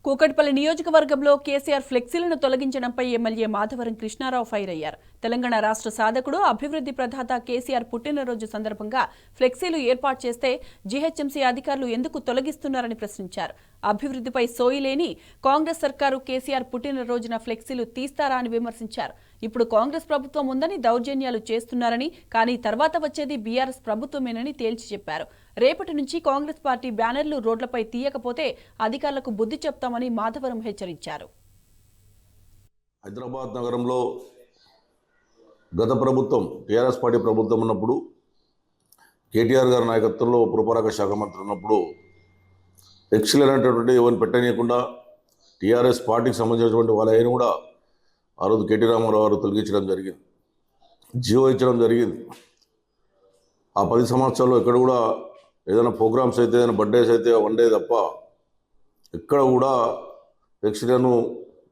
కూకట్పల్లి నియోజకవర్గంలో KCR ఫ్లెక్సీలను తొలగించడంపై MLA Madhavaram Krishnarao fire అయ్యారు. తెలంగాణ రాష్ట్ర సాధకుడు, అభివృద్ధి ప్రదాత కేసీఆర్ పుట్టినరోజు సందర్భంగా ఫ్లెక్సీలు ఏర్పాటు చేస్తే జీహెచ్ఎంసీ అధికారులు ఎందుకు తొలగిస్తున్నారని ప్రశ్నించారు. అభివృద్ధిపై సోయిలేని కాంగ్రెస్ సర్కారు కేసీఆర్ పుట్టినరోజున ఫ్లెక్సీలు తీస్తారా అని విమర్శించారు. ఇప్పుడు కాంగ్రెస్ ప్రభుత్వం ఉందని దౌర్జన్యాలు చేస్తున్నారని, కానీ తర్వాత వచ్చేది బీఆర్ఎస్ ప్రభుత్వమేనని తేల్చి చెప్పారు. రేపటి నుంచి కాంగ్రెస్ పార్టీ బ్యానర్లు రోడ్లపై తీయకపోతే అధికారులకు బుద్ధి చెప్తామని మాధవరం హెచ్చరించారు. హైదరాబాద్ నగరంలో గత ప్రభుత్వం టీఆర్ఎస్ పార్టీ ప్రభుత్వం ఉన్నప్పుడు కేటీఆర్ గారి నాయకత్వంలో పురపాలక శాఖ మంత్రి ఉన్నప్పుడు ఎక్సలెంట్ ఎవరిని పెట్టనీయకుండా టీఆర్ఎస్ పార్టీకి సంబంధించినటువంటి వాళ్ళ అయినా కూడా ఆ రోజు కేటీ రామారావు గారు తొలగించడం జరిగింది, జీవో ఇచ్చడం జరిగింది. ఆ 10 సంవత్సరాల్లో ఎక్కడ కూడా ఏదైనా ప్రోగ్రామ్స్ అయితే, ఏదైనా బర్త్డేస్ అయితే వన్ డే తప్ప ఎక్కడ కూడా ఎక్సలను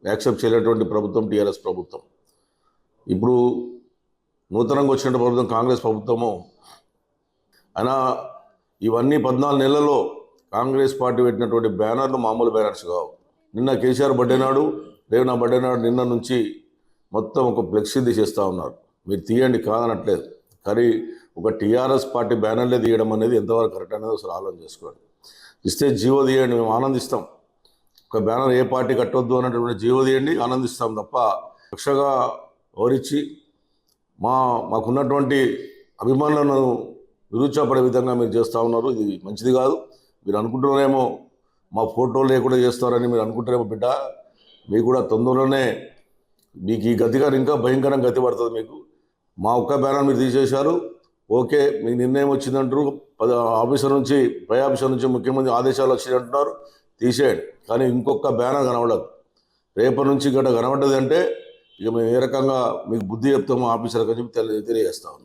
యాక్సెప్ట్ చేయలేటువంటి ప్రభుత్వం టీఆర్ఎస్ ప్రభుత్వం. ఇప్పుడు నూతనంగా వచ్చిన ప్రభుత్వం కాంగ్రెస్ ప్రభుత్వము అయినా ఇవన్నీ 14 నెలల్లో కాంగ్రెస్ పార్టీ పెట్టినటువంటి బ్యానర్లు మామూలు బ్యానర్స్ కావు. నిన్న కేసీఆర్ బర్త్డే నాడు, రేపు నా బర్త్డే నాడు నిన్న నుంచి మొత్తం ఒక ఫ్లెక్సీ తీసేస్తూ ఉన్నారు. మీరు తీయండి కాదనట్లేదు, కానీ ఒక టీఆర్ఎస్ పార్టీ బ్యానర్లే తీయడం అనేది ఎంతవరకు కరెక్ట్ అనేది ఒకసారి ఆలోచన చేసుకోండి. ఇస్తే జీవో తీయండి, మేము ఆనందిస్తాం. ఒక బ్యానర్ ఏ పార్టీ కట్టొద్దు అన్నటువంటి జీవో తీయండి, ఆనందిస్తాం తప్ప పక్షగా ఓరించి మాకున్నటువంటి అభిమానులను నిరుత్సాహపడే విధంగా మీరు చేస్తూ ఉన్నారు. ఇది మంచిది కాదు. మీరు అనుకుంటున్నారేమో మా ఫోటోలు లేకుండా చేస్తారని మీరు అనుకుంటారేమో. బిడ్డ, మీకు కూడా తొందరలోనే మీకు ఈ గతిగా ఇంకా భయంకరంగా గతి పడుతుంది. మీకు మా ఒక్క బ్యానర్ మీరు తీసేశారు, ఓకే, మీకు నిర్ణయం వచ్చిందంటారు, ఆఫీసర్ నుంచి పై ఆఫీసర్ నుంచి ముఖ్యమంత్రి ఆదేశాలు వచ్చిందంటున్నారు, తీసేయండి. కానీ ఇంకొక బ్యానర్ కనబడదు. రేపటి నుంచి గట్ట కనబడ్డది అంటే ఇక మేము ఏ రకంగా మీకు బుద్ధి చెప్తామో ఆఫీసర్కి అని చెప్పి తెలియజేస్తాము.